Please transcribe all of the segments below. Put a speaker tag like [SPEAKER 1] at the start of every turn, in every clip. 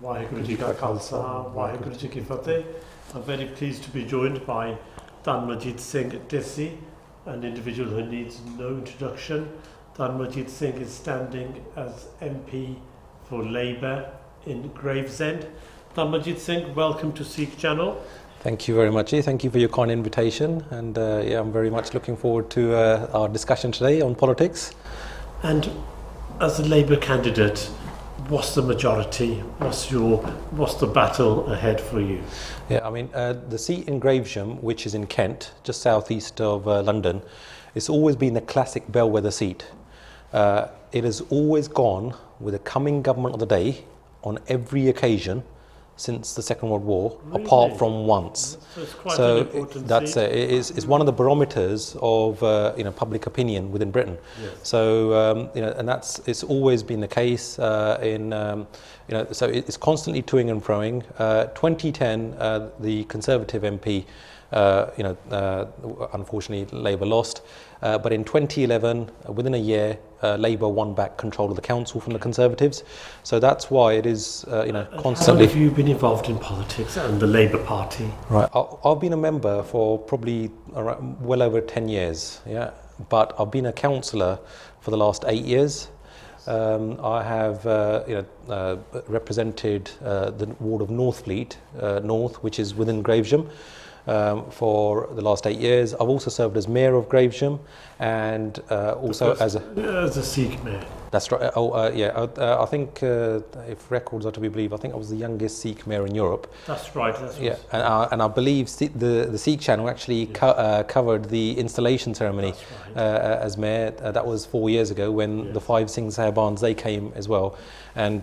[SPEAKER 1] Waheguru Ji Ka Khalsa, Waheguru Ji Ki Fateh. I'm very pleased to be joined by Tanmanjeet Singh Tissi, an individual who needs no introduction. Tanmanjeet Singh is standing as MP for Labour in Gravesend. Tanmanjeet Singh, welcome to Sikh Channel.
[SPEAKER 2] Thank you very much. Thank you for your kind invitation, and I'm very much looking forward to our discussion today on politics.
[SPEAKER 1] And as a Labour candidate, what's the majority? What's the battle ahead for you?
[SPEAKER 2] Yeah, I mean, the seat in Gravesham, which is in Kent, just southeast of London, it's always been a classic bellwether seat. It has always gone with a coming government of the day on every occasion since the Second World War,
[SPEAKER 1] really?
[SPEAKER 2] Apart from once.
[SPEAKER 1] So it's quite an important
[SPEAKER 2] that's
[SPEAKER 1] seat.
[SPEAKER 2] It's one of the barometers of public opinion within Britain.
[SPEAKER 1] Yes.
[SPEAKER 2] So and it's always been the case so it's constantly toing and froing. 2010, the Conservative MP. Unfortunately, Labour lost. But in 2011, within a year, Labour won back control of the council from the Conservatives. So that's why it is, constantly.
[SPEAKER 1] How have you been involved in politics and the Labour Party?
[SPEAKER 2] Right, I've been a member for probably well over 10 years. Yeah, but I've been a councillor for the last 8 years. I have represented the ward of Northfleet North, which is within Gravesham. For the last 8 years. I've also served as Mayor of Gravesham and also as
[SPEAKER 1] a Sikh Mayor.
[SPEAKER 2] That's right. I think if records are to be believed, I think I was the youngest Sikh Mayor in Europe.
[SPEAKER 1] That's right.
[SPEAKER 2] And I believe the Sikh channel actually covered the installation ceremony as Mayor. That was 4 years ago when the 5 Singh Sahibans, they came as well. And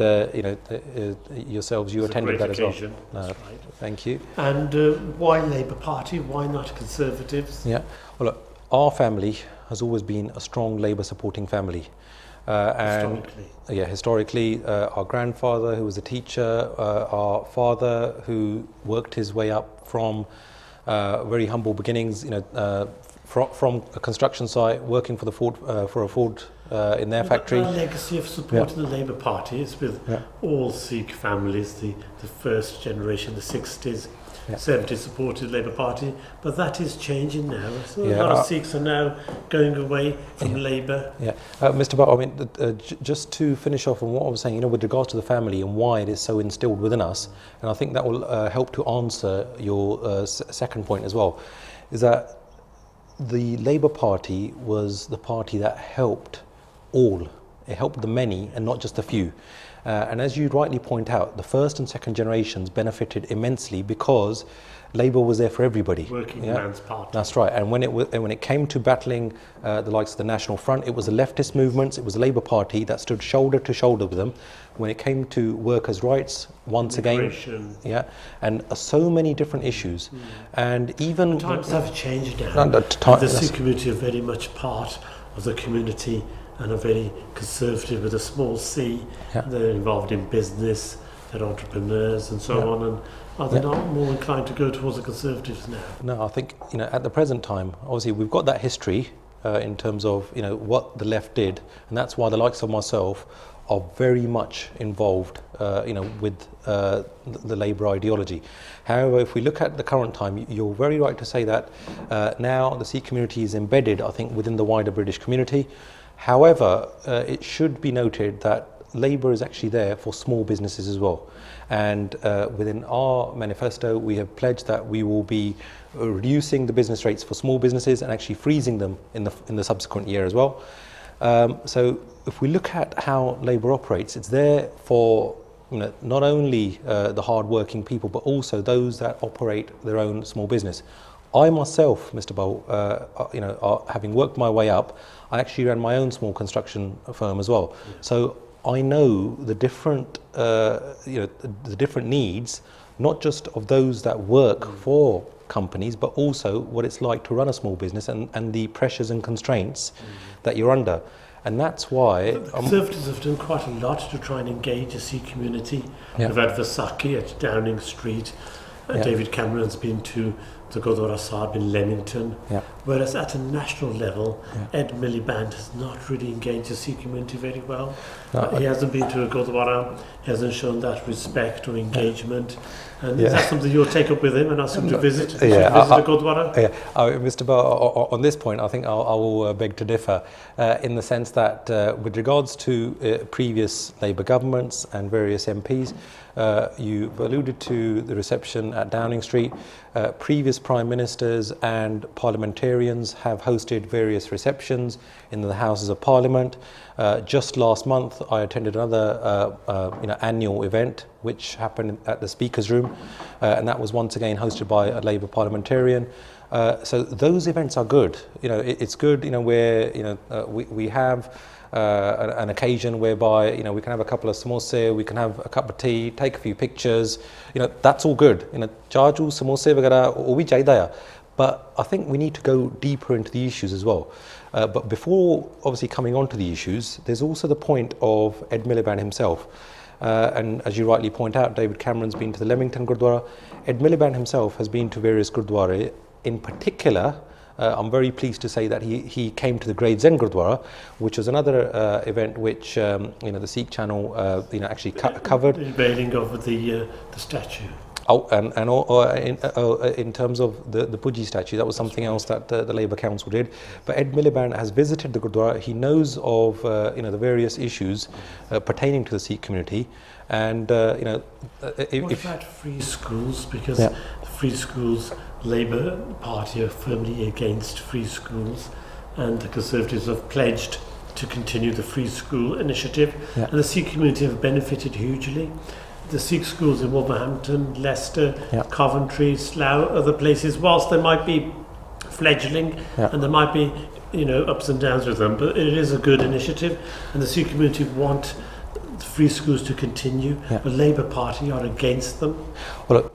[SPEAKER 2] yourselves, you attended that
[SPEAKER 1] occasion.
[SPEAKER 2] As well.
[SPEAKER 1] That's right.
[SPEAKER 2] Thank you.
[SPEAKER 1] And why Labour Party? Why not Conservatives?
[SPEAKER 2] Yeah. Well, look, our family has always been a strong Labour supporting family. Historically, our grandfather, who was a teacher, our father, who worked his way up from very humble beginnings, from a construction site, working for a Ford in their factory.
[SPEAKER 1] The legacy of supporting the Labour Party is with all Sikh families, the first generation, the 60s. 70s supported the Labour Party, but that is changing now. So a lot of Sikhs are now going away from Labour.
[SPEAKER 2] Yeah, Mr. Bhatt, I mean, just to finish off on what I was saying, with regards to the family and why it is so instilled within us, and I think that will help to answer your second point as well, is that the Labour Party was the party that helped all. It helped the many and not just a few. And as you rightly point out, the first and second generations benefited immensely because Labour was there for everybody.
[SPEAKER 1] Working man's party.
[SPEAKER 2] That's right. And when it came to battling the likes of the National Front, it was the leftist movements, it was the Labour Party that stood shoulder to shoulder with them. When it came to workers' rights, once again, and so many different issues. And even
[SPEAKER 1] times have changed now. The Sikh community are very much part of the community and are very conservative with a small c. They're involved in business, they're entrepreneurs and so on. And are they not more inclined to go towards the Conservatives now?
[SPEAKER 2] No, I think at the present time, obviously we've got that history in terms of what the left did, and that's why the likes of myself are very much involved with the Labour ideology. However, if we look at the current time, you're very right to say that now the Sikh community is embedded, I think, within the wider British community. However, it should be noted that Labour is actually there for small businesses as well. And within our manifesto, we have pledged that we will be reducing the business rates for small businesses and actually freezing them in the subsequent year as well. So if we look at how Labour operates, it's there for not only the hard-working people, but also those that operate their own small business. I myself, Mr. Bowl, having worked my way up, I actually ran my own small construction firm as well. So I know the different, the different needs, not just of those that work for companies, but also what it's like to run a small business and the pressures and constraints that you're under. And that's why
[SPEAKER 1] the Conservatives have done quite a lot to try and engage the Sikh community.
[SPEAKER 2] Yeah.
[SPEAKER 1] We've had Vaisakhi at Downing Street. David Cameron's been to the Gurdwara Sahib in Leamington.
[SPEAKER 2] Yeah.
[SPEAKER 1] Whereas at a national level,
[SPEAKER 2] Yeah.
[SPEAKER 1] Ed Miliband has not really engaged the Sikh community very well.
[SPEAKER 2] No,
[SPEAKER 1] He hasn't been to a Gurdwara, he hasn't shown that respect or engagement. And
[SPEAKER 2] Yeah.
[SPEAKER 1] is that something you'll take up with him and ask him to visit,
[SPEAKER 2] Yeah,
[SPEAKER 1] visit a Gurdwara?
[SPEAKER 2] Yeah, Mr. Bell, on this point, I think I will beg to differ in the sense that with regards to previous Labour governments and various MPs, you've alluded to the reception at Downing Street. Previous Prime Ministers and parliamentarians have hosted various receptions in the Houses of Parliament. Just last month, I attended another annual event which happened at the Speaker's Room, and that was once again hosted by a Labour parliamentarian. So those events are good. It's good. Where we have an occasion whereby we can have a couple of samosa, we can have a cup of tea, take a few pictures. That's all good. Charju samosa vagara wo bhi chahida hai. But I think we need to go deeper into the issues as well. But before obviously coming on to the issues, there's also the point of Ed Miliband himself. And as you rightly point out, David Cameron's been to the Leamington Gurdwara. Ed Miliband himself has been to various Gurdwara. In particular, I'm very pleased to say that he came to the Gravesend Gurdwara, which was another event which the Sikh channel actually covered.
[SPEAKER 1] The unveiling of the statue.
[SPEAKER 2] Oh, and in terms of the Puji statue, that was something else that the Labour Council did. But Ed Miliband has visited the Gurdwara. He knows of the various issues pertaining to the Sikh community, and
[SPEAKER 1] What about free schools? Because the Free Schools Labour Party are firmly against free schools, and the Conservatives have pledged to continue the free school initiative, and the Sikh community have benefited hugely. The Sikh schools in Wolverhampton, Leicester, Coventry, Slough, other places, whilst they might be fledgling and there might be ups and downs with them, but it is a good initiative, and the Sikh community want free schools to continue. The Labour Party are against them.
[SPEAKER 2] Well,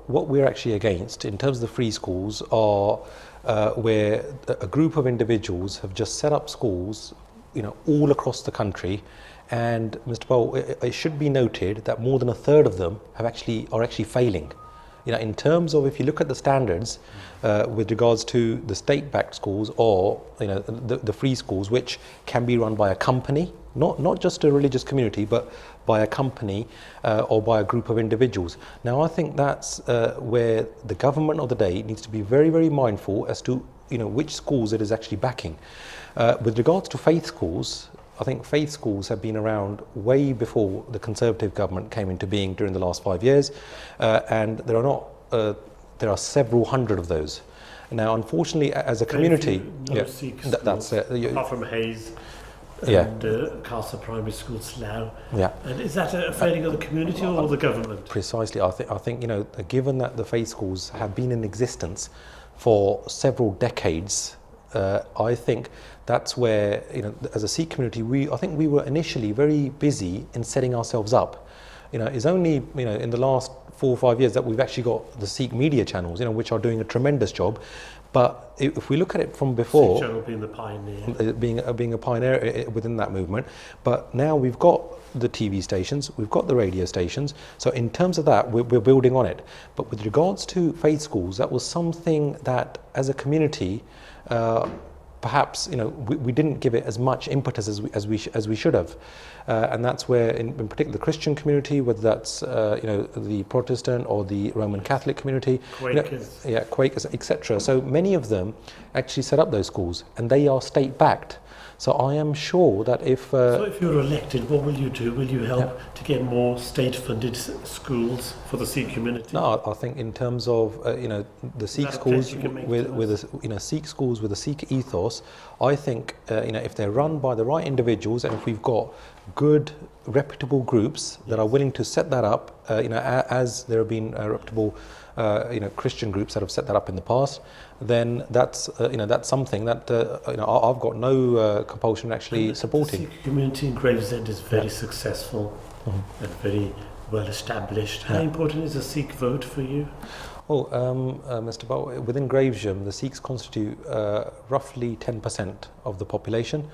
[SPEAKER 2] what we're actually against in terms of the free schools are where a group of individuals have just set up schools all across the country. And Mr. Bowell, it should be noted that more than a third of them are actually failing. In terms of, if you look at the standards with regards to the state-backed schools or the free schools, which can be run by a company, not just a religious community, but by a company or by a group of individuals. Now, I think that's where the government of the day needs to be very, very mindful as to which schools it is actually backing. With regards to faith schools, I think faith schools have been around way before the Conservative government came into being during the last 5 years, and there are several hundred of those. Now, unfortunately, as a community,
[SPEAKER 1] that's apart from Hayes and Castle Primary School, Slough. And is that a failing of the community or the government?
[SPEAKER 2] Precisely. I think given that the faith schools have been in existence for several decades, I think that's where, as a Sikh community, I think we were initially very busy in setting ourselves up. It's only, in the last 4 or 5 years that we've actually got the Sikh media channels, which are doing a tremendous job. But if we look at it from before,
[SPEAKER 1] Sikh channel being the pioneer,
[SPEAKER 2] being a pioneer within that movement, but now we've got the TV stations, we've got the radio stations. So in terms of that, we're building on it. But with regards to faith schools, that was something that, as a community, perhaps we didn't give it as much impetus as we should have, and that's where, in particular, the Christian community, whether that's the Protestant or the Roman Catholic community,
[SPEAKER 1] Quakers,
[SPEAKER 2] Quakers, etc. So many of them actually set up those schools, and they are state-backed. So I am sure that if
[SPEAKER 1] you're elected, what will you do? Will you help to get more state-funded schools for the Sikh community?
[SPEAKER 2] No, I think in terms of the Sikh schools with Sikh schools with a Sikh ethos, I think if they're run by the right individuals, and if we've got good, reputable groups that are willing to set that up, as there have been reputable Christian groups that have set that up in the past, then that's something that I've got no compulsion actually supporting.
[SPEAKER 1] The Sikh community in Gravesend is very successful and very well established. How important is a Sikh vote for you?
[SPEAKER 2] Well, Mr. Bow, within Gravesham, the Sikhs constitute roughly 10% of the population.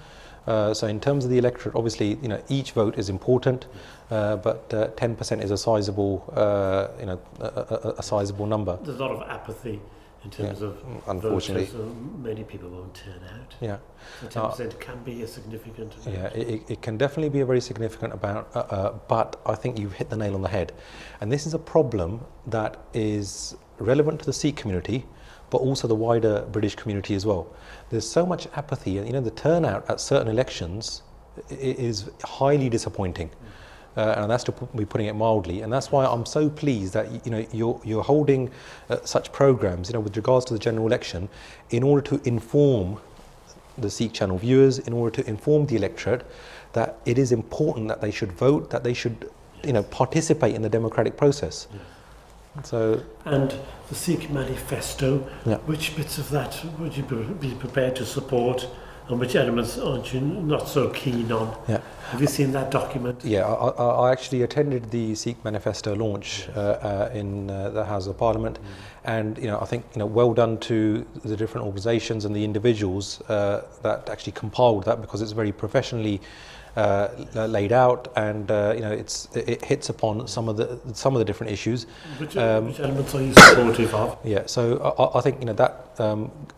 [SPEAKER 2] So in terms of the electorate, obviously, each vote is important, but 10% is a sizable, a sizable number.
[SPEAKER 1] There's a lot of apathy in terms of
[SPEAKER 2] unfortunately.
[SPEAKER 1] voters, so many people won't turn out.
[SPEAKER 2] Yeah.
[SPEAKER 1] So 10% can be a significant amount.
[SPEAKER 2] Yeah, it can definitely be a very significant amount, but I think you've hit the nail on the head. And this is a problem that is relevant to the Sikh community, but also the wider British community as well. There's so much apathy, and the turnout at certain elections is highly disappointing. And that's to be putting it mildly, and that's why I'm so pleased that you're holding such programs, with regards to the general election, in order to inform the Sikh channel viewers, in order to inform the electorate that it is important that they should vote, that they should, participate in the democratic process. So,
[SPEAKER 1] and the Sikh manifesto, which bits of that would you be prepared to support, and which elements aren't you not so keen on?
[SPEAKER 2] Yeah.
[SPEAKER 1] Have you seen that document?
[SPEAKER 2] Yeah, I actually attended the Sikh manifesto launch in the House of Parliament, and I think well done to the different organisations and the individuals that actually compiled that, because it's very professionally laid out, and it hits upon some of the different issues.
[SPEAKER 1] Which elements are you supportive of?
[SPEAKER 2] Yeah, so I think that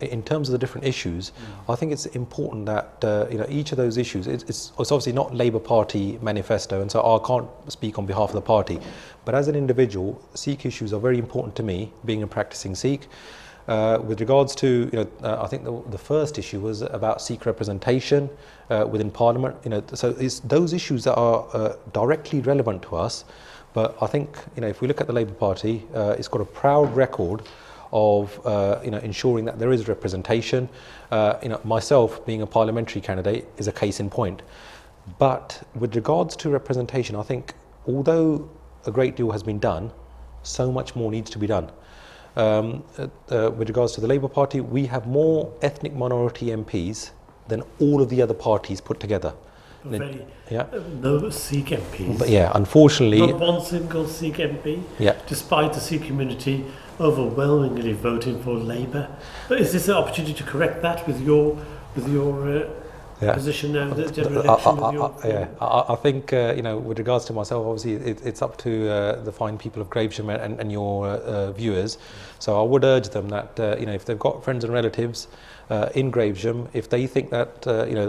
[SPEAKER 2] in terms of the different issues, I think it's important that each of those issues. It's obviously not Labour Party manifesto, and so I can't speak on behalf of the party. But as an individual, Sikh issues are very important to me, being a practicing Sikh. With regards to, I think the first issue was about Sikh representation within Parliament. So it's those issues that are directly relevant to us. But I think, if we look at the Labour Party, it's got a proud record of, ensuring that there is representation. Myself being a parliamentary candidate is a case in point. But with regards to representation, I think although a great deal has been done, so much more needs to be done. With regards to the Labour Party, we have more ethnic minority MPs than all of the other parties put together.
[SPEAKER 1] No Sikh MPs.
[SPEAKER 2] But unfortunately,
[SPEAKER 1] not one single Sikh MP. Despite the Sikh community overwhelmingly voting for Labour. But is this an opportunity to correct that with your position now, the general election?
[SPEAKER 2] I think with regards to myself, obviously it's up to the fine people of Gravesham and your viewers. So I would urge them that if they've got friends and relatives in Gravesham, if they think that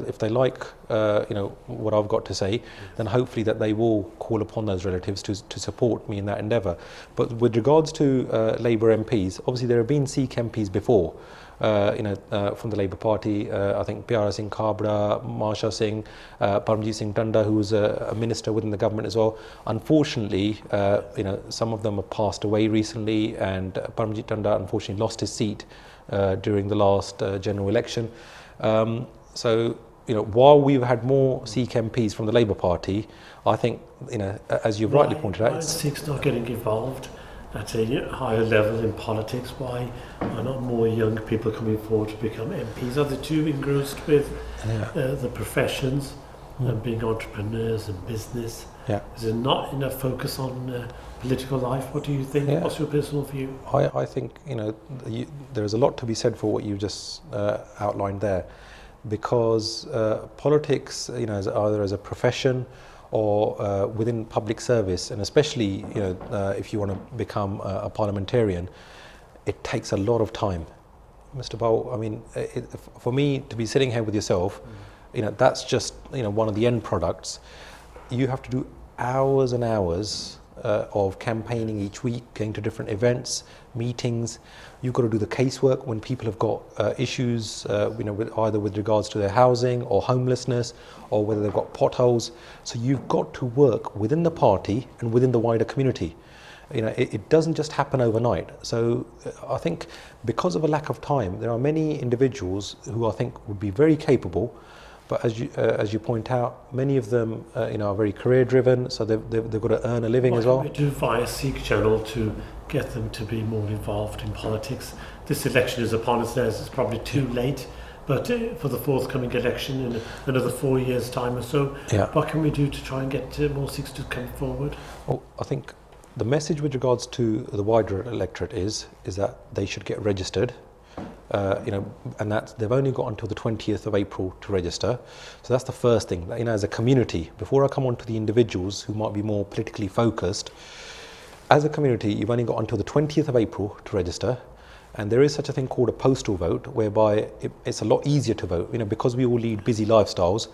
[SPEAKER 2] if they like what I've got to say, then hopefully that they will call upon those relatives to support me in that endeavour. But with regards to Labour MPs, obviously there have been Sikh MPs before. From the Labour Party, I think Pyara Singh Kabra, Marsha Singh, Tanmanjeet Singh who was a minister within the government as well. Unfortunately, some of them have passed away recently, and Tanmanjeet unfortunately lost his seat during the last general election. So, while we've had more Sikh MPs from the Labour Party, I think, as you've rightly pointed out,
[SPEAKER 1] why are Sikhs not getting involved at a higher level in politics? Why are not more young people coming forward to become MPs? Are they too engrossed with the professions and being entrepreneurs and business? Is there not enough focus on political life? What do you think? What's your personal view?
[SPEAKER 2] I think there's a lot to be said for what you just outlined there, because politics, either as a profession or within public service, and especially if you want to become a parliamentarian, it takes a lot of time. Mr. Bowl, I mean, for me to be sitting here with yourself, that's just one of the end products. You have to do hours and hours of campaigning each week, going to different events, meetings. You've got to do the casework when people have got issues, either with regards to their housing or homelessness, or whether they've got potholes. So you've got to work within the party and within the wider community. It doesn't just happen overnight. So I think because of a lack of time, there are many individuals who I think would be very capable. But as you point out, many of them are very career driven, so they've got to earn a living as well.
[SPEAKER 1] What can we do via Sikh channel to get them to be more involved in politics? This election is upon us now, it's probably too late, but for the forthcoming election in another 4 years' time or so, what can we do to try and get more Sikhs to come forward?
[SPEAKER 2] Well, I think the message with regards to the wider electorate is that they should get registered. and that they've only got until the 20th of April to register. So that's the first thing. As a community, before I come on to the individuals who might be more politically focused, as a community, you've only got until the 20th of April to register. And there is such a thing called a postal vote, whereby it's a lot easier to vote, because we all lead busy lifestyles.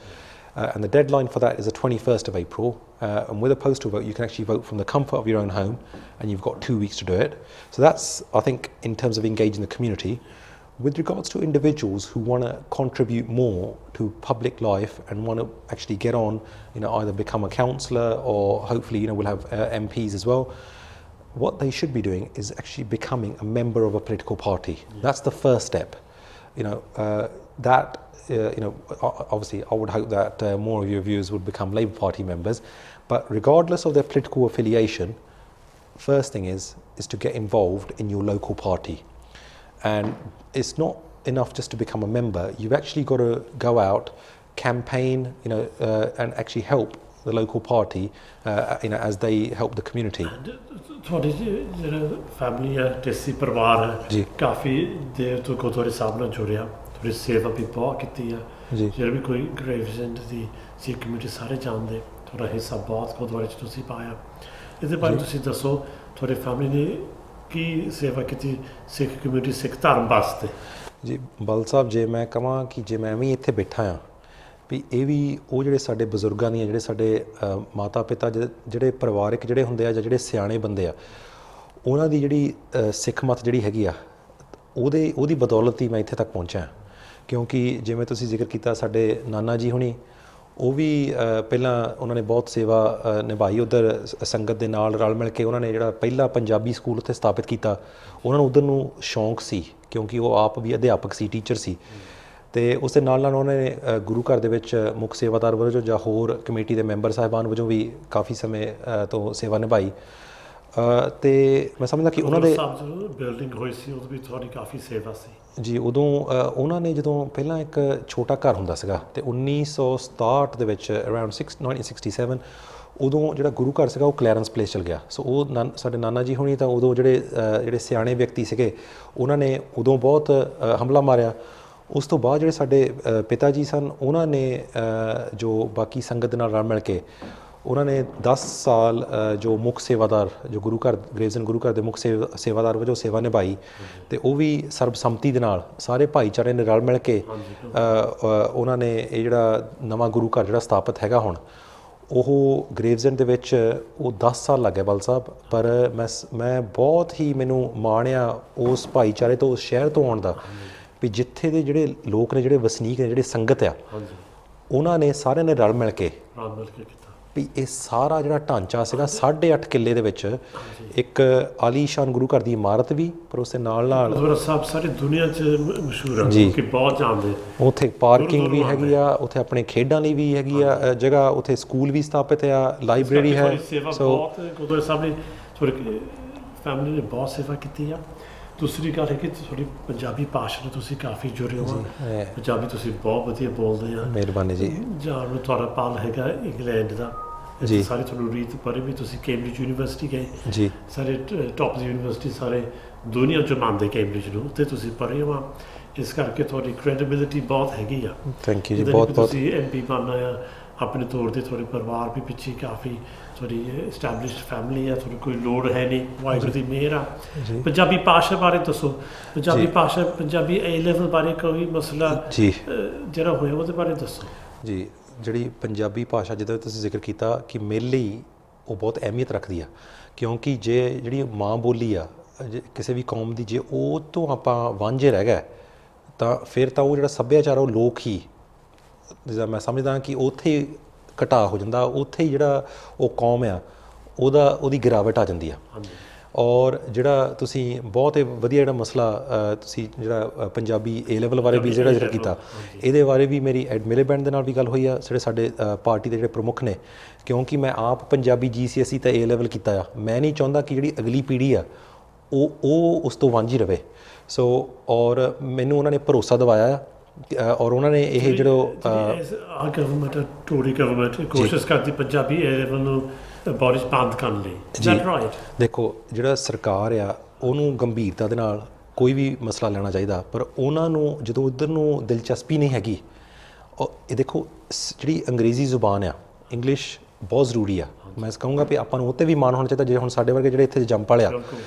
[SPEAKER 2] And the deadline for that is the 21st of April. And with a postal vote, you can actually vote from the comfort of your own home, and you've got 2 weeks to do it. So that's, I think, in terms of engaging the community. With regards to individuals who want to contribute more to public life and want to actually get on, either become a councillor or hopefully, we'll have MPs as well, what they should be doing is actually becoming a member of a political party. Yeah. That's the first step. Obviously I would hope that more of your viewers would become Labour Party members, but regardless of their political affiliation, first thing is to get involved in your local party. And it's not enough just to become a member. You've actually got to go out, campaign, and actually help the local party, as they help the community.
[SPEAKER 1] ਤੁਹਾਡੀ ਜਿਹੜਾ family ਹੈ, ਦੇਸੀ ਪਰਿਵਾਰ ਹੈ, ਕਾਫੀ ਦੇਰ ਤੋਂ ਗੁਰਦੁਆਰੇ ਸਾਹਿਬ ਨਾਲ ਜੁੜਿਆ, ਥੋੜੀ ਸੇਵਾ ਵੀ ਬਹੁਤ ਕੀਤੀ ਆ, ਜਿਹੜੇ ਵੀ ਕੋਈ ਗ੍ਰੇਵਜ਼ੈਂਟ ਦੀ ਸਿੱਖ ਕਮਿਊਨਿਟੀ ਸਾਰੇ ਜਾਣਦੇ, ਤੁਹਾਡਾ ਹਿੱਸਾ ਬਹੁਤ ਗੁਰਦੁਆਰੇ 'ਚ ਤੁਸੀਂ ਪਾਇਆ। ਇਹਦੇ ਬਾਰੇ ਤੁਸੀਂ ਦੱਸੋ, ਤੁਹਾਡੀ ਫੈਮਿਲੀ ਨੇ ਕੀ ਸੇਵਾ ਕੀਤੀ ਸਿੱਖ ਕਮਿਊਨਿਟੀ, ਸਿੱਖ ਧਰਮ ਵਾਸਤੇ?
[SPEAKER 2] ਜੀ ਬਲ ਸਾਹਿਬ, ਜੇ ਮੈਂ ਕਹਾਂ ਕਿ ਜੇ ਮੈਂ ਵੀ ਇੱਥੇ ਬੈਠਾ ਹਾਂ, ਵੀ ਇਹ ਵੀ ਉਹ ਜਿਹੜੇ ਸਾਡੇ ਬਜ਼ੁਰਗਾਂ ਦੀਆਂ, ਜਿਹੜੇ ਸਾਡੇ ਮਾਤਾ ਪਿਤਾ, ਜਿਹੜੇ ਪਰਿਵਾਰਿਕ ਜਿਹੜੇ ਹੁੰਦੇ ਆ, ਜਾਂ ਜਿਹੜੇ ਸਿਆਣੇ ਬੰਦੇ ਆ, ਉਹਨਾਂ ਦੀ ਜਿਹੜੀ ਸਿੱਖ ਮੱਤ ਜਿਹੜੀ ਹੈਗੀ ਆ, ਉਹਦੀ ਬਦੌਲਤ ਹੀ ਮੈਂ ਇੱਥੇ ਤੱਕ ਪਹੁੰਚਿਆ। ਕਿਉਂਕਿ ਜਿਵੇਂ ਤੁਸੀਂ ਜ਼ਿਕਰ ਕੀਤਾ, ਸਾਡੇ ਨਾਨਾ ਜੀ ਹੁਣੀ, ਉਹ ਵੀ ਪਹਿਲਾਂ ਉਹਨਾਂ ਨੇ ਬਹੁਤ ਸੇਵਾ ਨਿਭਾਈ ਉੱਧਰ ਸੰਗਤ ਦੇ ਨਾਲ ਰਲ ਮਿਲ ਕੇ। ਉਹਨਾਂ ਨੇ ਜਿਹੜਾ ਪਹਿਲਾ ਪੰਜਾਬੀ ਸਕੂਲ ਉੱਥੇ ਸਥਾਪਿਤ ਕੀਤਾ, ਉਹਨਾਂ ਨੂੰ ਉੱਧਰ ਨੂੰ ਸ਼ੌਂਕ ਸੀ, ਕਿਉਂਕਿ ਉਹ ਆਪ ਵੀ ਅਧਿਆਪਕ ਸੀ, ਟੀਚਰ ਸੀ। ਅਤੇ ਉਸ ਦੇ ਨਾਲ ਉਹਨਾਂ ਨੇ ਗੁਰੂ ਘਰ ਦੇ ਵਿੱਚ ਮੁੱਖ ਸੇਵਾਦਾਰ ਵਜੋਂ ਜਾਂ ਹੋਰ ਕਮੇਟੀ ਦੇ ਮੈਂਬਰ ਸਾਹਿਬਾਨ ਵਜੋਂ ਵੀ ਕਾਫੀ ਸਮੇਂ ਤੋਂ ਸੇਵਾ ਨਿਭਾਈ। ਅਤੇ ਮੈਂ ਸਮਝਦਾ ਕਿ ਉਹਨਾਂ ਦੇ
[SPEAKER 1] ਬਿਲਡਿੰਗ ਹੋਈ ਸੀ, ਉਦੋਂ ਵੀ ਤੁਹਾਡੀ ਕਾਫੀ ਸੇਵਾ ਸੀ
[SPEAKER 2] ਜੀ। ਉਦੋਂ ਉਹਨਾਂ ਨੇ ਜਦੋਂ ਪਹਿਲਾਂ ਇੱਕ ਛੋਟਾ ਘਰ ਹੁੰਦਾ ਸੀਗਾ, ਅਤੇ 1967 ਦੇ ਵਿੱਚ ਅਰਾਊਂਡ 1967 ਉਦੋਂ ਜਿਹੜਾ ਗੁਰੂ ਘਰ ਸੀਗਾ ਉਹ ਕਲੈਰੈਂਸ ਪਲੇਸ ਚਲ ਗਿਆ। ਸੋ ਉਹ ਸਾਡੇ ਨਾਨਾ ਜੀ ਹੋਣੀ ਤਾਂ ਉਦੋਂ ਜਿਹੜੇ ਸਿਆਣੇ ਵਿਅਕਤੀ ਸੀਗੇ, ਉਹਨਾਂ ਨੇ ਉਦੋਂ ਬਹੁਤ ਹਮਲਾ ਮਾਰਿਆ। ਉਸ ਤੋਂ ਬਾਅਦ ਜਿਹੜੇ ਸਾਡੇ ਪਿਤਾ ਜੀ ਸਨ, ਉਹਨਾਂ ਨੇ ਜੋ ਬਾਕੀ ਸੰਗਤ ਦੇ ਨਾਲ ਰਲ ਮਿਲ ਕੇ ਉਹਨਾਂ ਨੇ 10 ਸਾਲ ਜੋ ਮੁੱਖ ਸੇਵਾਦਾਰ, ਜੋ ਗੁਰੂ ਘਰ ਗ੍ਰੇਵਜ਼ਨ ਗੁਰੂ ਘਰ ਦੇ ਮੁੱਖ ਸੇਵਾਦਾਰ ਵਜੋਂ ਸੇਵਾ ਨਿਭਾਈ। ਅਤੇ ਉਹ ਵੀ ਸਰਬਸੰਮਤੀ ਦੇ ਨਾਲ ਸਾਰੇ ਭਾਈਚਾਰੇ ਨੇ ਰਲ ਮਿਲ ਕੇ ਉਹਨਾਂ ਨੇ ਇਹ ਜਿਹੜਾ ਨਵਾਂ ਗੁਰੂ ਘਰ ਜਿਹੜਾ ਸਥਾਪਿਤ ਹੈਗਾ ਹੁਣ, ਉਹ ਗ੍ਰੇਵਜ਼ਨ ਦੇ ਵਿੱਚ ਉਹ 10 ਸਾਲ ਲੱਗ ਗਏ ਬਲ ਸਾਹਿਬ। ਪਰ ਮੈਂ ਬਹੁਤ ਹੀ ਮੈਨੂੰ ਮਾਣ ਆ ਉਸ ਭਾਈਚਾਰੇ ਤੋਂ, ਉਸ ਸ਼ਹਿਰ ਤੋਂ ਆਉਣ ਦਾ, ਵੀ ਜਿੱਥੇ ਦੇ ਜਿਹੜੇ ਲੋਕ ਨੇ, ਜਿਹੜੇ ਵਸਨੀਕ ਨੇ, ਜਿਹੜੇ ਸੰਗਤ ਆ, ਉਹਨਾਂ ਨੇ ਸਾਰਿਆਂ ਨੇ ਰਲ ਮਿਲ ਕੇ ਕੀਤਾ ਵੀ ਇਹ ਸਾਰਾ ਜਿਹੜਾ ਢਾਂਚਾ ਸੀਗਾ 8.5 ਕਿੱਲੇ ਦੇ ਵਿੱਚ ਇੱਕ ਆਲੀਸ਼ਾਨ ਗੁਰੂ ਘਰ ਦੀ ਇਮਾਰਤ ਵੀ, ਪਰ ਉਸ ਦੇ ਨਾਲ
[SPEAKER 1] ਸਾਹਿਬ ਸਾਰੀ ਦੁਨੀਆ 'ਚ ਮਸ਼ਹੂਰ ਹੈ ਜੀ, ਕਿ ਬਹੁਤ ਜਾਣਦੇ।
[SPEAKER 2] ਉੱਥੇ ਪਾਰਕਿੰਗ ਵੀ ਹੈਗੀ ਆ, ਉੱਥੇ ਆਪਣੇ ਖੇਡਾਂ ਲਈ ਵੀ ਹੈਗੀ ਆ ਜਗ੍ਹਾ, ਉੱਥੇ ਸਕੂਲ ਵੀ ਸਥਾਪਿਤ ਆ, ਲਾਇਬ੍ਰੇਰੀ ਹੈ।
[SPEAKER 1] ਸੋ ਗੁਰਦੁਆਰਾ ਸਾਹਿਬ ਨੇ ਤੁਹਾਡੀ ਫੈਮਿਲੀ ਨੇ ਬਹੁਤ ਸੇਵਾ ਕੀਤੀ ਆ। ਦੂਸਰੀ ਗੱਲ ਹੈ ਕਿ ਤੁਹਾਡੀ ਪੰਜਾਬੀ ਭਾਸ਼ਾ ਨਾਲ ਤੁਸੀਂ ਕਾਫੀ ਜੁੜੇ ਹੋ, ਪੰਜਾਬੀ ਤੁਸੀਂ ਬਹੁਤ ਵਧੀਆ ਬੋਲਦੇ ਆ।
[SPEAKER 2] ਮਿਹਰਬਾਨੀ ਜੀ।
[SPEAKER 1] ਜਾਂ ਤੁਹਾਡਾ ਪਾਲ ਹੈਗਾ ਇੰਗਲੈਂਡ ਦਾ ਜੀ, ਸਾਰੇ ਤੁਹਾਨੂੰ ਰੀਤ ਪੜ੍ਹੇ ਵੀ, ਤੁਸੀਂ ਕੈਂਬਰਿਜ ਯੂਨੀਵਰਸਿਟੀ ਗਏ ਜੀ, ਸਾਰੇ ਟੌਪ ਦੀ ਯੂਨੀਵਰਸਿਟੀ ਸਾਰੇ ਦੁਨੀਆ 'ਚ ਮੰਨਦੇ ਕੈਂਬਰਿਜ ਨੂੰ, ਉੱਥੇ ਤੁਸੀਂ ਪੜ੍ਹੇ ਹੋ। ਇਸ ਕਰਕੇ ਤੁਹਾਡੀ ਕ੍ਰੈਡੀਬਿਲਿਟੀ ਬਹੁਤ ਹੈਗੀ ਆ।
[SPEAKER 2] ਥੈਂਕ ਯੂ ਜੀ, ਬਹੁਤ ਬਹੁਤ।
[SPEAKER 1] ਤੁਸੀਂ MP ਬਣਨਾ ਆ ਆਪਣੇ ਤੌਰ 'ਤੇ, ਤੁਹਾਡੇ ਪਰਿਵਾਰ ਵੀ ਪਿੱਛੇ ਕਾਫੀ, ਤੁਹਾਡੀ ਐਸਟੈਬਲਿਸ਼ਡ ਫੈਮਿਲੀ ਆ, ਤੁਹਾਨੂੰ ਕੋਈ ਲੋੜ ਹੈ ਨਹੀਂ, ਵਾਹਿਗੁਰੂ ਦੀ ਮਿਹਰ ਆ। ਪੰਜਾਬੀ ਭਾਸ਼ਾ ਬਾਰੇ ਦੱਸੋ, ਪੰਜਾਬੀ ਭਾਸ਼ਾ, ਪੰਜਾਬੀ A ਲੈਵਲ ਬਾਰੇ ਕੋਈ ਮਸਲਾ ਜਿਹੜਾ ਹੋਇਆ ਉਹਦੇ ਬਾਰੇ ਦੱਸੋ
[SPEAKER 2] ਜੀ। ਜਿਹੜੀ ਪੰਜਾਬੀ ਭਾਸ਼ਾ, ਜਿੱਦਾਂ ਤੁਸੀਂ ਜ਼ਿਕਰ ਕੀਤਾ, ਕਿ ਮੇਰੇ ਲਈ ਉਹ ਬਹੁਤ ਅਹਿਮੀਅਤ ਰੱਖਦੀ ਆ, ਕਿਉਂਕਿ ਜਿਹੜੀ ਮਾਂ ਬੋਲੀ ਆ ਕਿਸੇ ਵੀ ਕੌਮ ਦੀ, ਜੇ ਉਹ ਤੋਂ ਆਪਾਂ ਵਾਂਝੇ ਰਹਿ ਗਏ ਤਾਂ ਫਿਰ ਤਾਂ ਉਹ ਜਿਹੜਾ ਸੱਭਿਆਚਾਰ, ਉਹ ਲੋਕ ਹੀ, ਜਿੱਦਾਂ ਮੈਂ ਸਮਝਦਾ ਕਿ ਉੱਥੇ ਘਟਾ ਹੋ ਜਾਂਦਾ, ਉੱਥੇ ਹੀ ਜਿਹੜਾ ਉਹ ਕੌਮ ਆ ਉਹਦੀ ਗਿਰਾਵਟ ਆ ਜਾਂਦੀ ਆ। ਔਰ ਜਿਹੜਾ ਤੁਸੀਂ ਬਹੁਤ ਵਧੀਆ ਜਿਹੜਾ ਮਸਲਾ ਤੁਸੀਂ ਜਿਹੜਾ ਪੰਜਾਬੀ A ਲੈਵਲ ਬਾਰੇ ਵੀ ਜਿਹੜਾ ਜ਼ਿਕਰ ਕੀਤਾ, ਇਹਦੇ ਬਾਰੇ ਵੀ ਮੇਰੀ ਮਿਲੀਬੈਂਡ ਦੇ ਨਾਲ ਵੀ ਗੱਲ ਹੋਈ ਆ, ਸਾਡੇ ਪਾਰਟੀ ਦੇ ਜਿਹੜੇ ਪ੍ਰਮੁੱਖ ਨੇ, ਕਿਉਂਕਿ ਮੈਂ ਆਪ ਪੰਜਾਬੀ GCSE ਤਾਂ A ਲੈਵਲ ਕੀਤਾ ਆ। ਮੈਂ ਨਹੀਂ ਚਾਹੁੰਦਾ ਕਿ ਜਿਹੜੀ ਅਗਲੀ ਪੀੜ੍ਹੀ ਆ ਉਹ ਉਸ ਤੋਂ ਵਾਂਝੀ ਰਵੇ। ਸੋ ਔਰ ਮੈਨੂੰ ਉਹਨਾਂ ਨੇ ਭਰੋਸਾ ਦਿਵਾਇਆ ਆ, ਔਰ ਉਹਨਾਂ ਨੇ ਇਹ
[SPEAKER 1] ਗਵਰਨਮੈਂਟ, ਟੋਰੀ ਗਵਰਨਮੈਂਟ ਕੋਸ਼ਿਸ਼ ਕਰਦੀ ਪੰਜਾਬੀ A ਲੈਵਲ ਨੂੰ ਬਾਰਿਸ਼ ਬੰਦ ਕਰਨ ਲਈ ਜੀ। ਦੇਖੋ,
[SPEAKER 2] ਜਿਹੜਾ ਸਰਕਾਰ ਆ ਉਹਨੂੰ ਗੰਭੀਰਤਾ ਦੇ ਨਾਲ ਕੋਈ ਵੀ ਮਸਲਾ ਲੈਣਾ ਚਾਹੀਦਾ, ਪਰ ਉਹਨਾਂ ਨੂੰ ਜਦੋਂ ਉੱਧਰ ਨੂੰ ਦਿਲਚਸਪੀ ਨਹੀਂ ਹੈਗੀ। ਇਹ ਦੇਖੋ ਜਿਹੜੀ ਅੰਗਰੇਜ਼ੀ ਜ਼ੁਬਾਨ ਆ, ਇੰਗਲਿਸ਼ ਬਹੁਤ ਜ਼ਰੂਰੀ ਆ। ਮੈਂ ਕਹੂੰਗਾ ਵੀ ਆਪਾਂ ਨੂੰ ਉਹ 'ਤੇ ਵੀ ਮਾਣ ਹੋਣਾ ਚਾਹੀਦਾ, ਜੇ ਹੁਣ ਸਾਡੇ ਵਰਗੇ ਜਿਹੜੇ ਇੱਥੇ ਜੰਮ ਪਲਿਆ।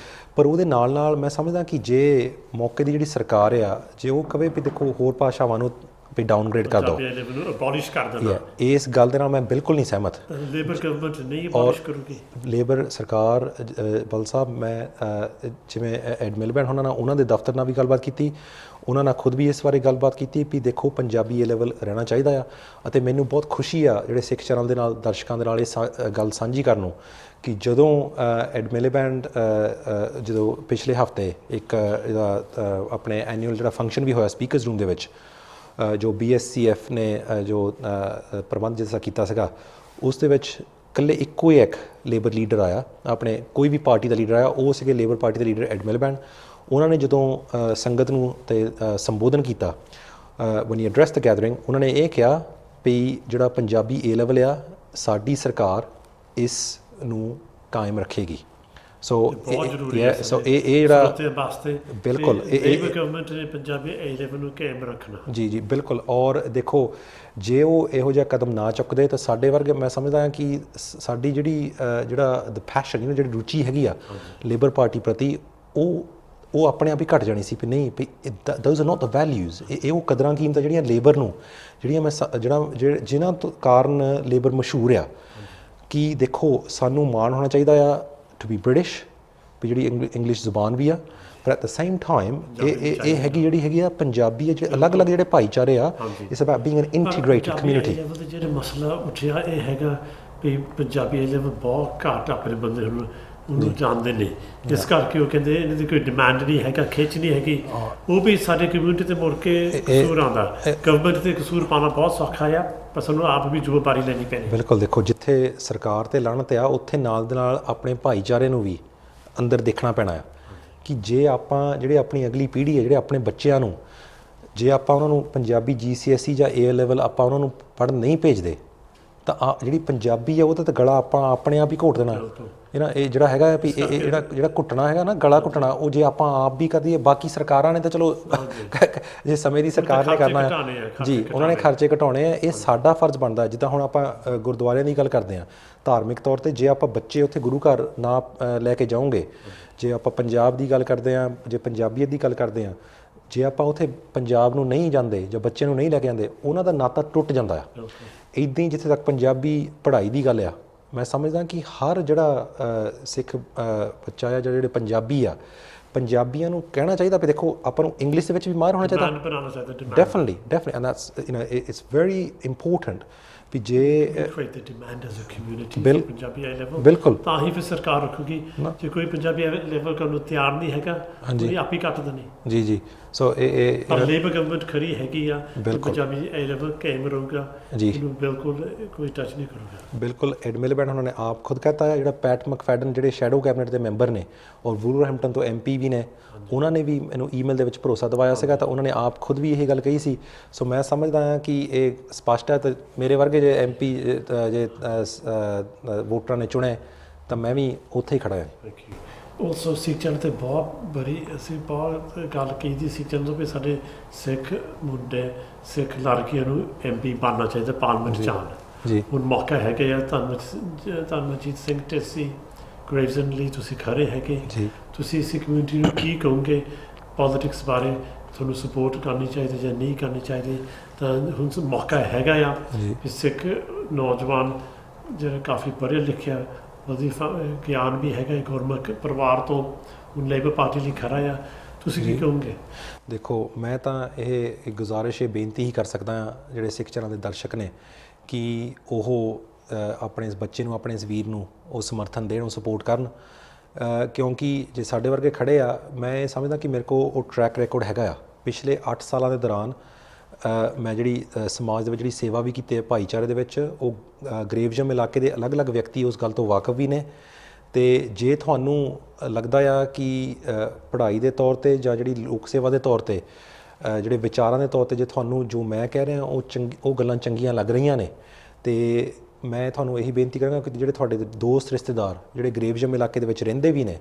[SPEAKER 2] ਪਰ ਉਹਦੇ ਨਾਲ ਨਾਲ ਮੈਂ ਸਮਝਦਾ ਕਿ ਜੇ ਮੌਕੇ ਦੀ ਜਿਹੜੀ ਸਰਕਾਰ ਆ, ਜੇ ਉਹ ਕਵੇ ਵੀ ਦੇਖੋ ਹੋਰ ਭਾਸ਼ਾਵਾਂ ਨੂੰ ਵੀ ਡਾਊਨਗ੍ਰੇਡ ਕਰ ਦਿਓ,
[SPEAKER 1] ਅਬੋਲਿਸ਼ ਕਰ ਦੇਣਾ,
[SPEAKER 2] ਇਸ ਗੱਲ ਦੇ ਨਾਲ ਮੈਂ ਬਿਲਕੁਲ ਨਹੀਂ ਸਹਿਮਤ।
[SPEAKER 1] ਲੇਬਰ ਗਵਰਨਮੈਂਟ ਨਹੀਂ ਅਬੋਲਿਸ਼ ਕਰੂਗੀ,
[SPEAKER 2] ਲੇਬਰ ਸਰਕਾਰ ਬਲ ਸਾਹਿਬ, ਮੈਂ ਜਿਵੇਂ ਐਡ ਮਿਲਬੈਂਡ ਉਹਨਾਂ ਦੇ ਦਫ਼ਤਰ ਨਾਲ ਵੀ ਗੱਲਬਾਤ ਕੀਤੀ, ਉਹਨਾਂ ਨਾਲ ਖੁਦ ਵੀ ਇਸ ਬਾਰੇ ਗੱਲਬਾਤ ਕੀਤੀ ਵੀ ਦੇਖੋ ਪੰਜਾਬੀ A-ਲੈਵਲ ਰਹਿਣਾ ਚਾਹੀਦਾ ਆ। ਅਤੇ ਮੈਨੂੰ ਬਹੁਤ ਖੁਸ਼ੀ ਆ ਜਿਹੜੇ ਸਿੱਖ ਚੈਨਲ ਦੇ ਨਾਲ ਦਰਸ਼ਕਾਂ ਦੇ ਨਾਲ ਇਹ ਗੱਲ ਸਾਂਝੀ ਕਰਨ ਨੂੰ ਕਿ ਜਦੋਂ ਐਡ ਮਿਲਬੈਂਡ ਜਦੋਂ ਪਿਛਲੇ ਹਫ਼ਤੇ ਇੱਕ ਇਹਦਾ ਆਪਣੇ ਐਨੂਅਲ ਜਿਹੜਾ ਫੰਕਸ਼ਨ ਵੀ ਹੋਇਆ ਸਪੀਕਰਸ ਰੂਮ ਦੇ ਵਿੱਚ, ਜੋ BSCF ਨੇ ਜੋ ਪ੍ਰਬੰਧ ਜਿਸ ਦਾ ਕੀਤਾ ਸੀਗਾ, ਉਸ ਦੇ ਵਿੱਚ ਇਕੱਲੇ ਇੱਕੋ ਹੀ ਇੱਕ ਲੇਬਰ ਲੀਡਰ ਆਇਆ, ਆਪਣੇ ਕੋਈ ਵੀ ਪਾਰਟੀ ਦਾ ਲੀਡਰ ਆਇਆ, ਉਹ ਸੀਗੇ ਲੇਬਰ ਪਾਰਟੀ ਦੇ ਲੀਡਰ ਐਡ ਮਿਲਬੈਂਡ। ਉਹਨਾਂ ਨੇ ਜਦੋਂ ਸੰਗਤ ਨੂੰ ਤੇ ਸੰਬੋਧਨ ਕੀਤਾ, one you address the gathering, ਉਹਨਾਂ ਨੇ ਇਹ ਕਿਹਾ ਵੀ ਜਿਹੜਾ ਪੰਜਾਬੀ A-ਲੈਵਲ ਆ, ਸਾਡੀ ਸਰਕਾਰ ਇਸ ਨੂੰ ਕਾਇਮ ਰੱਖੇਗੀ। ਸੋ ਇਹ ਜਿਹੜਾ ਬਿਲਕੁਲ
[SPEAKER 1] ਲੇਬਰ ਗਵਰਨਮੈਂਟ ਨੇ ਪੰਜਾਬੀ A-ਲੈਵਲ ਨੂੰ ਕਾਇਮ ਰੱਖਣਾ।
[SPEAKER 2] ਜੀ ਬਿਲਕੁਲ। ਔਰ ਦੇਖੋ ਜੇ ਉਹ ਇਹੋ ਜਿਹਾ ਕਦਮ ਨਾ ਚੁੱਕਦੇ ਤਾਂ ਸਾਡੇ ਵਰਗੇ, ਮੈਂ ਸਮਝਦਾ ਹਾਂ ਕਿ ਸਾਡੀ ਜਿਹੜਾ ਦ ਪੈਸ਼ਨ, ਜਿਹੜੀ ਰੁਚੀ ਹੈਗੀ ਆ ਲੇਬਰ ਪਾਰਟੀ ਪ੍ਰਤੀ, ਉਹ ਆਪਣੇ ਆਪ ਹੀ ਘਟ ਜਾਣੀ ਸੀ ਵੀ ਨਹੀਂ ਵੀ those are not the values. ਇਹ ਉਹ ਕਦਰਾਂ ਕੀਮਤਾਂ ਜਿਹੜੀਆਂ ਲੇਬਰ ਨੂੰ, ਜਿਹੜੀਆਂ ਜਿਨ੍ਹਾਂ ਤੋਂ ਕਾਰਨ ਲੇਬਰ ਮਸ਼ਹੂਰ ਆ, ਕਿ ਦੇਖੋ ਸਾਨੂੰ ਮਾਣ ਹੋਣਾ ਚਾਹੀਦਾ ਆ ਟੂ ਬੀ ਬ੍ਰਿਟਿਸ਼, ਵੀ ਜਿਹੜੀ ਇੰਗਲਿਸ਼ ਜ਼ੁਬਾਨ ਵੀ ਆ, ਪਰ ਐਟ ਦ ਸੇਮ ਟਾਈਮ ਇਹ ਹੈਗੀ ਆ ਪੰਜਾਬੀ, ਜਿਹੜੇ ਅਲੱਗ-ਅਲੱਗ ਜਿਹੜੇ ਭਾਈਚਾਰੇ ਆ, it's about being an integrated community.
[SPEAKER 1] ਜਿਹੜਾ ਮਸਲਾ ਉੱਠਿਆ ਇਹ ਹੈਗਾ ਵੀ ਪੰਜਾਬੀ A-ਲੈਵਲ ਬਹੁਤ ਘੱਟ ਆਪਣੇ ਬੰਦੇ ਉਹਨੂੰ ਜਾਣਦੇ ਨੇ, ਇਸ ਕਰਕੇ ਉਹ ਕਹਿੰਦੇ ਇਹਨਾਂ ਦੀ ਕੋਈ ਡਿਮਾਂਡ ਨਹੀਂ ਹੈਗਾ, ਖਿੱਚ ਨਹੀਂ ਹੈਗੀ। ਉਹ ਵੀ ਸਾਡੇ ਕਮਿਊਨਿਟੀ 'ਤੇ ਮੁੜ ਕੇ ਕਸੂਰ ਆਉਂਦਾ। ਗਵਰਨਮੈਂਟ 'ਤੇ ਕਸੂਰ ਪਾਉਣਾ ਬਹੁਤ ਸੌਖਾ ਆ, ਪਰ ਸਾਨੂੰ ਆਪ ਵੀ ਜ਼ਿੰਮੇਵਾਰੀ ਲੈਣੀ ਪੈਣੀ।
[SPEAKER 2] ਬਿਲਕੁਲ। ਦੇਖੋ ਜਿੱਥੇ ਸਰਕਾਰ 'ਤੇ ਲਾਹਨਤ ਆ, ਉੱਥੇ ਨਾਲ ਦੇ ਨਾਲ ਆਪਣੇ ਭਾਈਚਾਰੇ ਨੂੰ ਵੀ ਅੰਦਰ ਦੇਖਣਾ ਪੈਣਾ ਆ ਕਿ ਜੇ ਆਪਾਂ ਜਿਹੜੇ ਆਪਣੀ ਅਗਲੀ ਪੀੜ੍ਹੀ ਹੈ, ਜਿਹੜੇ ਆਪਣੇ ਬੱਚਿਆਂ ਨੂੰ, ਜੇ ਆਪਾਂ ਉਹਨਾਂ ਨੂੰ ਪੰਜਾਬੀ GCSE ਜਾਂ A-ਲੈਵਲ ਆਪਾਂ ਉਹਨਾਂ ਨੂੰ ਪੜ੍ਹਨ ਨਹੀਂ ਭੇਜਦੇ, ਤਾਂ ਜਿਹੜੀ ਪੰਜਾਬੀ ਆ ਉਹਦਾ ਤਾਂ ਗਲਾ ਆਪਾਂ ਆਪਣੇ ਆਪ ਹੀ ਘੋਟ ਦੇਣਾ। ਇਹ ਜਿਹੜਾ ਹੈਗਾ ਵੀ ਇਹ ਜਿਹੜਾ ਘੁੱਟਣਾ ਹੈਗਾ ਨਾ, ਗਲਾ ਘੁੱਟਣਾ, ਉਹ ਜੇ ਆਪਾਂ ਆਪ ਵੀ ਕਰੀਏ, ਬਾਕੀ ਸਰਕਾਰਾਂ ਨੇ ਤਾਂ ਚਲੋ ਜੇ ਸਮੇਂ ਦੀ ਸਰਕਾਰ ਨੇ ਕਰਨਾ ਹੈ ਜੀ, ਉਹਨਾਂ ਨੇ ਖਰਚੇ ਘਟਾਉਣੇ ਆ। ਇਹ ਸਾਡਾ ਫਰਜ਼ ਬਣਦਾ। ਜਿੱਦਾਂ ਹੁਣ ਆਪਾਂ ਗੁਰਦੁਆਰਿਆਂ ਦੀ ਗੱਲ ਕਰਦੇ ਹਾਂ, ਧਾਰਮਿਕ ਤੌਰ 'ਤੇ ਜੇ ਆਪਾਂ ਬੱਚੇ ਉੱਥੇ ਗੁਰੂ ਘਰ ਨਾ ਲੈ ਕੇ ਜਾਓਗੇ, ਜੇ ਆਪਾਂ ਪੰਜਾਬ ਦੀ ਗੱਲ ਕਰਦੇ ਹਾਂ, ਜੇ ਪੰਜਾਬੀਅਤ ਦੀ ਗੱਲ ਕਰਦੇ ਹਾਂ, ਜੇ ਆਪਾਂ ਉੱਥੇ ਪੰਜਾਬ ਨੂੰ ਨਹੀਂ ਜਾਂਦੇ ਜਾਂ ਬੱਚੇ ਨੂੰ ਨਹੀਂ ਲੈ ਕੇ ਜਾਂਦੇ, ਉਹਨਾਂ ਦਾ ਨਾਤਾ ਟੁੱਟ ਜਾਂਦਾ ਆ। ਇੱਦਾਂ ਹੀ ਜਿੱਥੇ ਤੱਕ ਪੰਜਾਬੀ ਪੜ੍ਹਾਈ ਦੀ ਗੱਲ ਆ, ਮੈਂ ਸਮਝਦਾ ਕਿ ਹਰ ਜਿਹੜਾ ਸਿੱਖ ਬੱਚਾ ਆ ਜਾਂ ਜਿਹੜੇ ਪੰਜਾਬੀ ਆ, ਪੰਜਾਬੀਆਂ ਨੂੰ ਕਹਿਣਾ ਚਾਹੀਦਾ ਵੀ ਦੇਖੋ ਆਪਾਂ ਨੂੰ ਇੰਗਲਿਸ਼ ਦੇ ਵਿੱਚ ਵੀ ਮਾਹਿਰ ਹੋਣਾ ਚਾਹੀਦਾ। Definitely and that's it's very important ਵੀ ਜੇ ਬਿਲਕੁਲ
[SPEAKER 1] ਤਾਂ ਹੀ ਫਿਰ ਸਰਕਾਰ ਰੱਖੂਗੀ। ਜੇ ਕੋਈ ਪੰਜਾਬੀ A-ਲੈਵਲ ਕਰਨ ਨੂੰ ਤਿਆਰ ਨਹੀਂ ਹੈਗਾ, ਉਹ ਆਪ ਹੀ ਕੱਟ ਦੇਣੀ। ਜੀ ਸੋ ਇਹ ਲੇਬਰ ਗਵਰਨਮੈਂਟ ਖਰੀ ਹੈਗੀ ਆ, ਪੰਜਾਬੀ A-ਲੈਵਲ ਕਾਇਮ ਰਹੂਗਾ, ਇਹਨੂੰ ਬਿਲਕੁਲ ਕੋਈ ਟੱਚ ਨਹੀਂ ਕਰੂਗਾ।
[SPEAKER 2] ਬਿਲਕੁਲ। ਐਡ ਮਿਲਬੈਂਡ ਉਹਨਾਂ ਨੇ ਆਪ ਖੁਦ ਕਹਤਾ ਹੈ, ਜਿਹੜਾ ਪੈਟ ਮੈਕਫੈਡਨ ਜਿਹੜੇ ਸ਼ੈਡੋ ਕੈਬਨਿਟ ਦੇ ਮੈਂਬਰ ਨੇ ਔਰ ਵੂਲਵਰਹੈਂਪਟਨ ਤੋਂ MP ਵੀ ਨੇ, ਉਹਨਾਂ ਨੇ ਵੀ ਮੈਨੂੰ ਈਮੇਲ ਦੇ ਵਿੱਚ ਭਰੋਸਾ ਦਿਵਾਇਆ ਸੀਗਾ, ਤਾਂ ਉਹਨਾਂ ਨੇ ਆਪ ਖੁਦ ਵੀ ਇਹ ਗੱਲ ਕਹੀ ਸੀ। ਸੋ ਮੈਂ ਸਮਝਦਾ ਹਾਂ ਕਿ ਇਹ ਸਪਸ਼ਟ ਹੈ। ਤਾਂ ਮੇਰੇ ਵਰਗੇ ਜੇ MP ਜੇ ਵੋਟਰਾਂ ਨੇ ਚੁਣੇ, ਤਾਂ ਮੈਂ ਵੀ ਉੱਥੇ ਹੀ ਖੜਾ ਹਾਂ।
[SPEAKER 1] ਉਲਸੋ ਸਿੱਖ ਚੈਨਲ 'ਤੇ ਬਹੁਤ ਬੜੀ ਅਸੀਂ ਬਹੁਤ ਗੱਲ ਕੀਤੀ ਸਿੱਖ ਚੈਨਲ ਤੋਂ ਵੀ ਸਾਡੇ ਸਿੱਖ ਮੁੰਡੇ, ਸਿੱਖ ਲੜਕੀਆਂ ਨੂੰ MP ਬਣਨਾ ਚਾਹੀਦਾ, ਪਾਰਲੀਮੈਂਟ 'ਚ ਆਉਣ। ਜੀ ਹੁਣ ਮੌਕਾ ਹੈਗਾ ਆ। ਧਨਮਨਜੀਤ ਸਿੰਘ ਢੇਸੀ ਗ੍ਰੇਵਜ਼ਨ ਲਈ ਤੁਸੀਂ ਖੜੇ ਹੈਗੇ, ਤੁਸੀਂ ਇਸ ਕਮਿਊਨਿਟੀ ਨੂੰ ਕੀ ਕਹੋਗੇ ਪੋਲੀਟਿਕਸ ਬਾਰੇ? ਤੁਹਾਨੂੰ ਸਪੋਰਟ ਕਰਨੀ ਚਾਹੀਦੀ ਜਾਂ ਨਹੀਂ ਕਰਨੀ ਚਾਹੀਦੀ? ਤਾਂ ਹੁਣ ਮੌਕਾ ਹੈਗਾ ਆ ਕਿ ਸਿੱਖ ਨੌਜਵਾਨ ਜਿਹੜਾ ਕਾਫੀ ਪੜ੍ਹਿਆ ਲਿਖਿਆ, ਵਜ਼ੀਫਾ ਗਿਆਨ ਵੀ ਹੈਗਾ, ਗੁਰਮੁਖ ਪਰਿਵਾਰ ਤੋਂ ਹੁਣ ਲੇਬਰ ਪਾਰਟੀ ਲਈ ਖੜਾ ਆ, ਤੁਸੀਂ ਕੀ ਕਹੋਗੇ?
[SPEAKER 2] ਦੇਖੋ ਮੈਂ ਤਾਂ ਇਹ ਗੁਜ਼ਾਰਿਸ਼, ਇਹ ਬੇਨਤੀ ਹੀ ਕਰ ਸਕਦਾ ਹਾਂ ਜਿਹੜੇ ਸਿੱਖ ਚੈਨਲ ਦੇ ਦਰਸ਼ਕ ਨੇ ਕਿ ਉਹ ਆਪਣੇ ਇਸ ਬੱਚੇ ਨੂੰ, ਆਪਣੇ ਇਸ ਵੀਰ ਨੂੰ ਉਹ ਸਮਰਥਨ ਦੇਣ, ਉਹ ਸਪੋਰਟ ਕਰਨ, ਕਿਉਂਕਿ ਜੇ ਸਾਡੇ ਵਰਗੇ ਖੜ੍ਹੇ ਆ, ਮੈਂ ਇਹ ਸਮਝਦਾ ਕਿ ਮੇਰੇ ਕੋਲ ਉਹ ਟਰੈਕ ਰਿਕਾਰਡ ਹੈਗਾ ਆ। ਪਿਛਲੇ 8 ਸਾਲਾਂ ਦੇ ਦੌਰਾਨ ਮੈਂ ਜਿਹੜੀ ਸਮਾਜ ਦੇ ਵਿੱਚ ਜਿਹੜੀ ਸੇਵਾ ਵੀ ਕੀਤੀ ਹੈ ਭਾਈਚਾਰੇ ਦੇ ਵਿੱਚ, ਉਹ ਗ੍ਰੇਵਜ਼ਮ ਇਲਾਕੇ ਦੇ ਅਲੱਗ-ਅਲੱਗ ਵਿਅਕਤੀ ਉਸ ਗੱਲ ਤੋਂ ਵਾਕਫ ਵੀ ਨੇ। ਅਤੇ ਜੇ ਤੁਹਾਨੂੰ ਲੱਗਦਾ ਆ ਕਿ ਪੜ੍ਹਾਈ ਦੇ ਤੌਰ 'ਤੇ ਜਾਂ ਜਿਹੜੀ ਲੋਕ ਸੇਵਾ ਦੇ ਤੌਰ 'ਤੇ, ਜਿਹੜੇ ਵਿਚਾਰਾਂ ਦੇ ਤੌਰ 'ਤੇ ਜੇ ਤੁਹਾਨੂੰ ਜੋ ਮੈਂ ਕਹਿ ਰਿਹਾ ਉਹ ਗੱਲਾਂ ਚੰਗੀਆਂ ਲੱਗ ਰਹੀਆਂ ਨੇ, ਅਤੇ ਮੈਂ ਤੁਹਾਨੂੰ ਇਹੀ ਬੇਨਤੀ ਕਰਾਂਗਾ ਕਿ ਜਿਹੜੇ ਤੁਹਾਡੇ ਦੋਸਤ ਰਿਸ਼ਤੇਦਾਰ ਜਿਹੜੇ ਗ੍ਰੇਵਜ਼ਮ ਇਲਾਕੇ ਦੇ ਵਿੱਚ ਰਹਿੰਦੇ ਵੀ ਨੇ,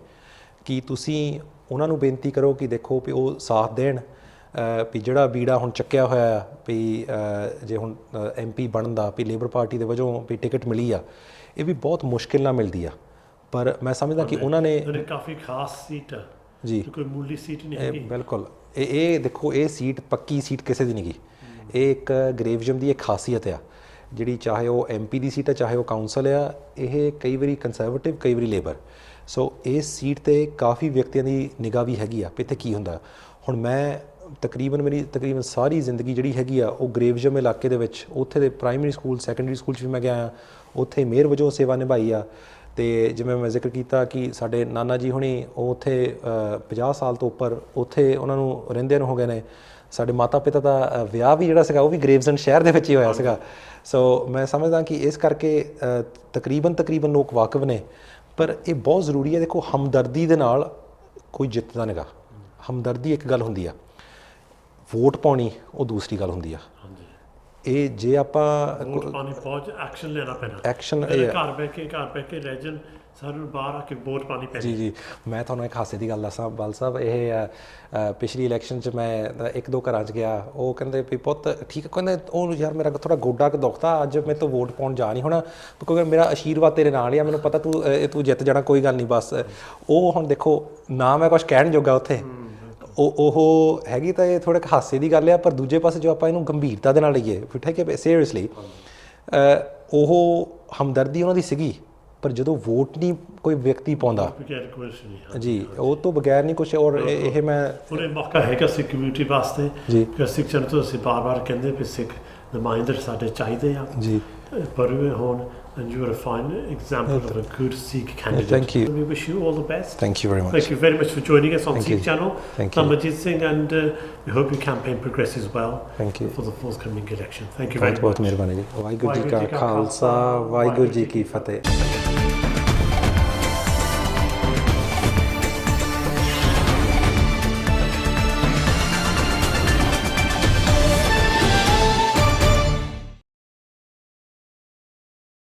[SPEAKER 2] ਕਿ ਤੁਸੀਂ ਉਹਨਾਂ ਨੂੰ ਬੇਨਤੀ ਕਰੋ ਕਿ ਦੇਖੋ ਵੀ ਉਹ ਸਾਥ ਦੇਣ ਵੀ ਜਿਹੜਾ ਬੀੜਾ ਹੁਣ ਚੱਕਿਆ ਹੋਇਆ ਵੀ ਜੇ ਹੁਣ MP ਬਣਨ ਦਾ ਵੀ ਲੇਬਰ ਪਾਰਟੀ ਦੇ ਵਜੋਂ ਵੀ ਟਿਕਟ ਮਿਲੀ ਆ, ਇਹ ਵੀ ਬਹੁਤ ਮੁਸ਼ਕਿਲ ਨਾਲ ਮਿਲਦੀ ਆ। ਪਰ ਮੈਂ ਸਮਝਦਾ ਕਿ ਉਹਨਾਂ ਨੇ
[SPEAKER 1] ਕਾਫੀ ਖਾਸ ਸੀਟ ਆ
[SPEAKER 2] ਜੀ,
[SPEAKER 1] ਕੋਈ ਮੂਲੀ ਸੀਟ ਨਹੀਂ ਹੈਗੀ
[SPEAKER 2] ਬਿਲਕੁਲ। ਇਹ ਦੇਖੋ, ਇਹ ਸੀਟ ਪੱਕੀ ਸੀਟ ਕਿਸੇ ਦੀ ਨਹੀਂ ਗੀ। ਇਹ ਇੱਕ ਗ੍ਰੇਵਜ਼ਮ ਦੀ ਇੱਕ ਖਾਸੀਅਤ ਆ ਜਿਹੜੀ, ਚਾਹੇ ਉਹ MP ਦੀ ਸੀਟ ਆ ਚਾਹੇ ਉਹ ਕਾਉਂਸਲ ਆ, ਇਹ ਕਈ ਵਾਰੀ ਕੰਜ਼ਰਵੇਟਿਵ ਕਈ ਵਾਰੀ ਲੇਬਰ। ਸੋ ਇਸ ਸੀਟ 'ਤੇ ਕਾਫੀ ਵਿਅਕਤੀਆਂ ਦੀ ਨਿਗਾਹ ਵੀ ਹੈਗੀ ਆ ਵੀ ਇੱਥੇ ਕੀ ਹੁੰਦਾ। ਹੁਣ ਮੈਂ ਤਕਰੀਬਨ ਸਾਰੀ ਜ਼ਿੰਦਗੀ ਜਿਹੜੀ ਹੈਗੀ ਆ ਉਹ ਗ੍ਰੇਵਜ਼ਮ ਇਲਾਕੇ ਦੇ ਵਿੱਚ, ਉੱਥੇ ਦੇ ਪ੍ਰਾਇਮਰੀ ਸਕੂਲ ਸੈਕੰਡਰੀ ਸਕੂਲ 'ਚ ਵੀ ਮੈਂ ਗਿਆ ਹਾਂ, ਉੱਥੇ ਮੇਅਰ ਵਜੋਂ ਸੇਵਾ ਨਿਭਾਈ ਆ। ਅਤੇ ਜਿਵੇਂ ਮੈਂ ਜ਼ਿਕਰ ਕੀਤਾ ਕਿ ਸਾਡੇ ਨਾਨਾ ਜੀ ਹੁਣੀ ਉਹ ਉੱਥੇ 50 ਸਾਲ ਤੋਂ ਉੱਪਰ ਉੱਥੇ ਉਹਨਾਂ ਨੂੰ ਰਹਿੰਦਿਆਂ ਨੂੰ ਹੋ ਗਏ ਨੇ। ਸਾਡੇ ਮਾਤਾ ਪਿਤਾ ਦਾ ਵਿਆਹ ਵੀ ਜਿਹੜਾ ਸੀਗਾ ਉਹ ਵੀ ਗ੍ਰੇਵਜ਼ਨ ਸ਼ਹਿਰ ਦੇ ਵਿੱਚ ਹੀ ਹੋਇਆ ਸੀਗਾ। ਸੋ ਮੈਂ ਸਮਝਦਾ ਕਿ ਇਸ ਕਰਕੇ ਤਕਰੀਬਨ ਲੋਕ ਵਾਕਿਫ ਨੇ। ਪਰ ਇਹ ਬਹੁਤ ਜ਼ਰੂਰੀ ਹੈ। ਦੇਖੋ, ਹਮਦਰਦੀ ਦੇ ਨਾਲ ਕੋਈ ਜਿੱਤਦਾ ਨਹੀਂਗਾ। ਹਮਦਰਦੀ ਇੱਕ ਗੱਲ ਹੁੰਦੀ ਆ, ਵੋਟ ਪਾਉਣੀ ਉਹ ਦੂਸਰੀ ਗੱਲ ਹੁੰਦੀ ਆ। ਇਹ ਜੇ ਆਪਾਂ
[SPEAKER 1] ਵੋਟ ਪਾਉਣੀ ਬਹੁਤ ਐਕਸ਼ਨ ਲੈਣਾ ਪੈਣਾ।
[SPEAKER 2] ਐਕਸ਼ਨ
[SPEAKER 1] ਘਰ ਬਹਿ ਕੇ ਰਹਿ ਜਾਣ, ਸਾਨੂੰ ਬਾਹਰ ਆ ਕੇ ਵੋਟ ਪਾਉਣੀ ਪੈਣੀ।
[SPEAKER 2] ਜੀ, ਮੈਂ ਤੁਹਾਨੂੰ ਇੱਕ ਹਾਸੇ ਦੀ ਗੱਲ ਦੱਸਾਂ ਬਲ ਸਾਹਿਬ। ਇਹ ਪਿਛਲੀ ਇਲੈਕਸ਼ਨ 'ਚ ਮੈਂ 1-2 ਘਰਾਂ 'ਚ ਗਿਆ, ਉਹ ਕਹਿੰਦੇ ਵੀ ਪੁੱਤ ਠੀਕ, ਕਹਿੰਦੇ ਉਹ ਯਾਰ ਮੇਰਾ ਥੋੜ੍ਹਾ ਗੋਡਾ ਦੁਖਦਾ, ਅੱਜ ਮੇਰੇ ਤੋਂ ਵੋਟ ਪਾਉਣ ਜਾ ਨਹੀਂ ਹੋਣਾ ਕਿਉਂਕਿ ਮੇਰਾ ਆਸ਼ੀਰਵਾਦ ਤੇਰੇ ਨਾਲ ਆ, ਮੈਨੂੰ ਪਤਾ ਤੂੰ ਜਿੱਤ ਜਾਣਾ, ਕੋਈ ਗੱਲ ਨਹੀਂ ਬਸ। ਉਹ ਹੁਣ ਦੇਖੋ ਨਾ ਮੈਂ ਕੁਛ ਕਹਿਣ ਜੋਗਾ ਉੱਥੇ, ਉਹ ਹੈਗੀ ਤਾਂ ਇਹ ਥੋੜ੍ਹਾ ਹਾਸੇ ਦੀ ਗੱਲ ਆ। ਪਰ ਦੂਜੇ ਪਾਸੇ ਜੋ ਆਪਾਂ ਇਹਨੂੰ ਗੰਭੀਰਤਾ ਦੇ ਨਾਲ ਲਈਏ, ਠੀਕ ਹੈ, ਸੀਰੀਅਸਲੀ, ਉਹ ਹਮਦਰਦੀ ਉਹਨਾਂ ਦੀ ਸੀਗੀ। ਪਰ ਜਦੋਂ ਵੋਟ ਨਹੀਂ ਕੋਈ ਵਿਅਕਤੀ ਪਾਉਂਦਾ ਜੀ, ਉਹ ਤੋਂ ਬਗੈਰ ਨਹੀਂ ਕੁਛ। ਔਰ ਇਹ ਮੈਂ
[SPEAKER 1] ਪੂਰੇ ਮੌਕਾ ਹੈਗਾ ਸਿੱਖ ਕਮਿਊਨਿਟੀ ਵਾਸਤੇ ਜੀ। ਸਿੱਖ ਜਨ ਤੋਂ ਅਸੀਂ ਬਾਰ ਕਹਿੰਦੇ ਵੀ ਸਿੱਖ ਨੁਮਾਇੰਦੇ ਸਾਡੇ ਚਾਹੀਦੇ ਆ ਜੀ, ਪਰ ਹੁਣ and you are a fine example of a good Sikh candidate.
[SPEAKER 2] Thank you.
[SPEAKER 1] We wish you all the best.
[SPEAKER 2] Thank you very much.
[SPEAKER 1] Thank you very much for joining us on
[SPEAKER 2] Thank
[SPEAKER 1] Sikh
[SPEAKER 2] you.
[SPEAKER 1] channel.
[SPEAKER 2] Thank you.
[SPEAKER 1] Tanmanjeet Singh, and we hope your campaign progresses well.
[SPEAKER 2] Thank you.
[SPEAKER 1] For the forthcoming election. Thank you very much.
[SPEAKER 2] ਬਹੁਤ ਮਿਹਰਬਾਨੀ ਜੀ। ਵਾਹਿਗੁਰੂ ਜੀ ਕਾ ਖਾਲਸਾ, ਵਾਹਿਗੁਰੂ ਜੀ ਕੀ ਫਤਿਹ।